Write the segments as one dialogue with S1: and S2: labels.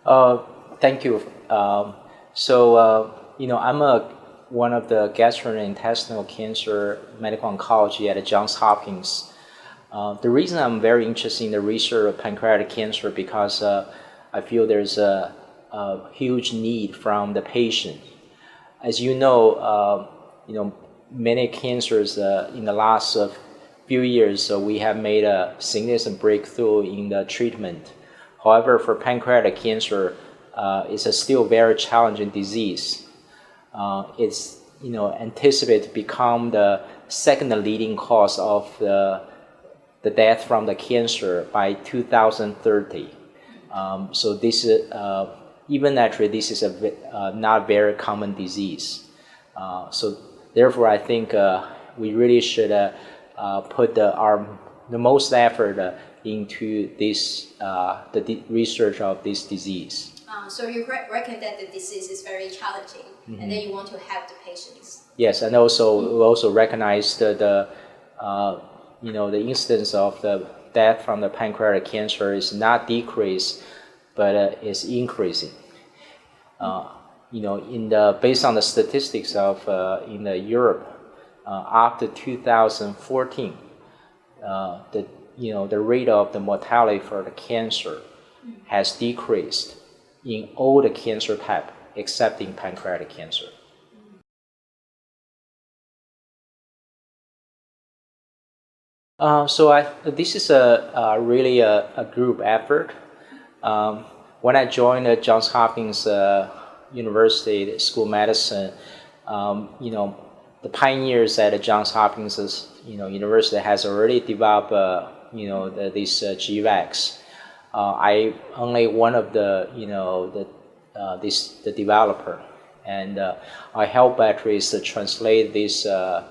S1: Uh, Thank you. I'm one of the gastrointestinal cancer medical oncology at Johns Hopkins. The reason I'm very interested in the research of pancreatic cancer because I feel there's a huge need from the patient. As many cancers in the last few years we have made a significant breakthrough in the treatment. However, for pancreatic cancer, it's a still very challenging disease. It's anticipated to become the second leading cause of the death from the cancer by 2030. So this is even actually this is a not very common disease. So therefore, I think we really should put the most effort into this research of this disease.
S2: So you reckon that the disease is very challenging, and then you want to help the patients.
S1: Yes, and also we also recognize the incidence of the death from the pancreatic cancer is not decreased, but is increasing. Based on the statistics of in Europe, after 2014, the rate of the mortality for the cancer has decreased in all the cancer type except in pancreatic cancer. This is really a group effort. When I joined Johns Hopkins University School of Medicine, the pioneers at Johns Hopkins University has already developed these GVACs. I only one of the developer, and I help actually to translate this the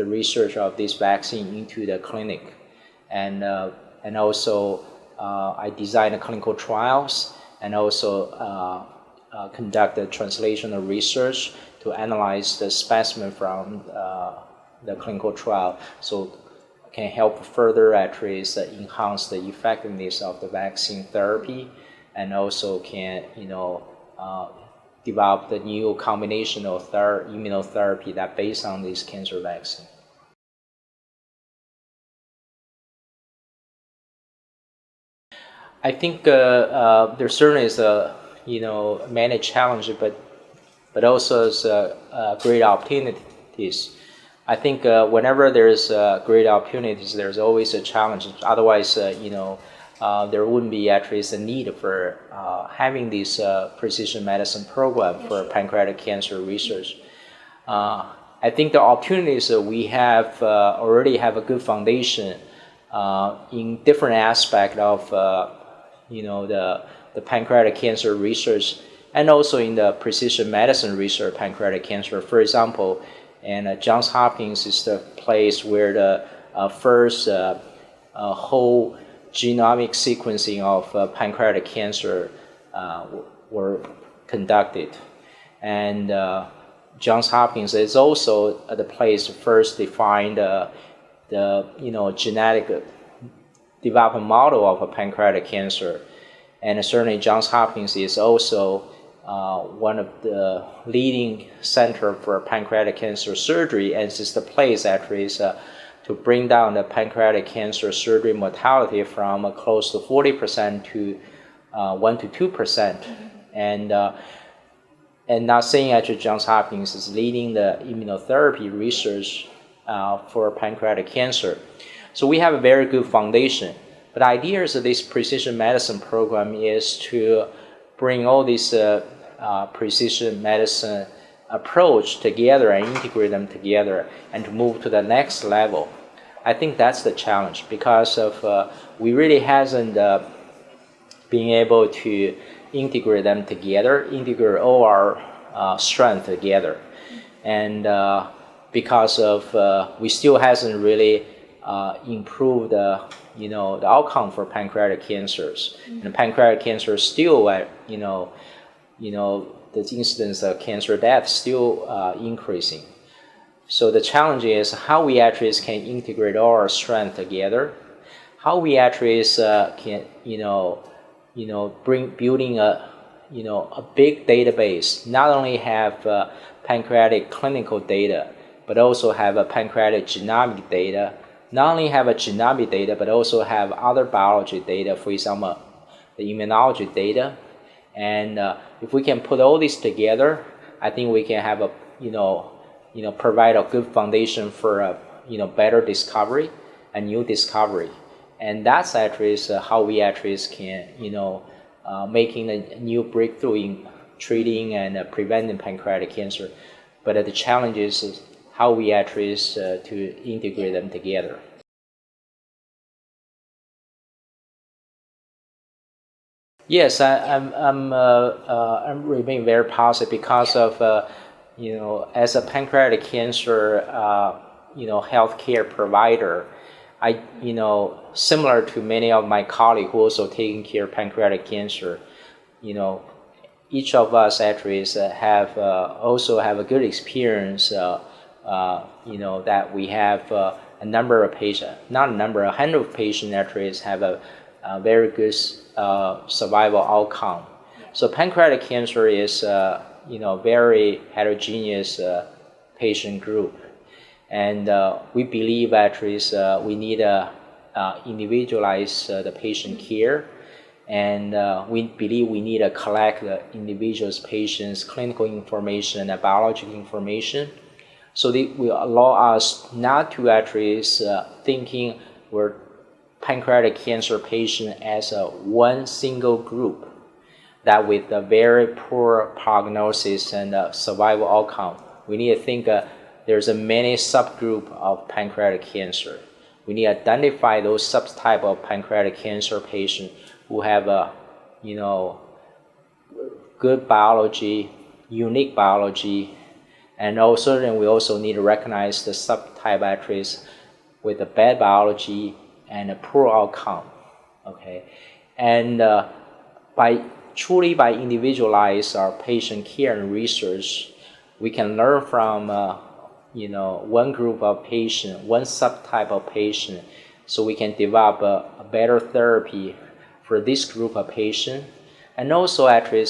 S1: research of this vaccine into the clinic, and also I design the clinical trials and also conduct the translational research to analyze the specimen from the clinical trial, so can help further actually enhance the effectiveness of the vaccine therapy, and also can develop the new combination of immunotherapy that based on this cancer vaccine. I think there certainly is many challenges, but also is great opportunities. I think whenever there's great opportunities, there's always a challenge. Otherwise, there wouldn't be actually a need for having this precision medicine program for pancreatic cancer research. I think the opportunities that we have already have a good foundation in different aspects of the pancreatic cancer research, and also in the precision medicine research pancreatic cancer. For example, and Johns Hopkins is the place where the first whole genomic sequencing of pancreatic cancer were conducted, and Johns Hopkins is also the place first defined the genetic development model of a pancreatic cancer, and certainly Johns Hopkins is also one of the leading center for pancreatic cancer surgery, and it's the place actually is to bring down the pancreatic cancer surgery mortality from close to 40% to 1 to 2%, and not saying actually Johns Hopkins is leading the immunotherapy research for pancreatic cancer. So we have a very good foundation. But the idea of this precision medicine program is to bring all these precision medicine approach together and integrate them together and to move to the next level. I think that's the challenge because of we really hasn't been able to integrate them together, integrate all our strength together, and because of we still hasn't really improved the outcome for pancreatic cancers. And pancreatic cancer is still the incidence of cancer death still increasing. So the challenge is how we actually can integrate all our strength together, how we actually can building a big database, not only have pancreatic clinical data, but also have a pancreatic genomic data, not only have a genomic data, but also have other biology data, for example, the immunology data. And if we can put all this together, I think we can have provide a good foundation for a better discovery, a new discovery. And that's actually how we actually can making a new breakthrough in treating and preventing pancreatic cancer. But the challenge is how we actually to integrate them together. Yes, I'm remain very positive because of as a pancreatic cancer healthcare provider, I similar to many of my colleagues who also taking care of pancreatic cancer, each of us actually have also have a good experience. That we have a number of patients, not a number, 100 of patients actually have a very good survival outcome. So pancreatic cancer is very heterogeneous patient group, and we believe actually we need to individualize the patient care, and we believe we need to collect the individual's patient's clinical information and biological information, so they will allow us not to actually thinking we're pancreatic cancer patient as a one single group that with a very poor prognosis and survival outcome. We need to think there's a many subgroup of pancreatic cancer. We need to identify those subtype of pancreatic cancer patients who have a good biology, unique biology, and also then we also need to recognize the subtype actually with a bad biology and a poor outcome. Okay, and by individualize our patient care and research, we can learn from one group of patient, one subtype of patient, so we can develop a better therapy for this group of patient, and also actually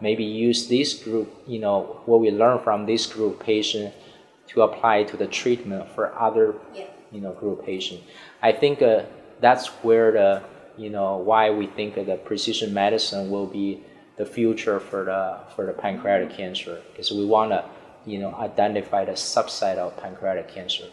S1: maybe use this group, what we learn from this group patient to apply to the treatment for other group patient. I think that's where the why we think the precision medicine will be the future for the pancreatic cancer, because we want to identify the subset of pancreatic cancer.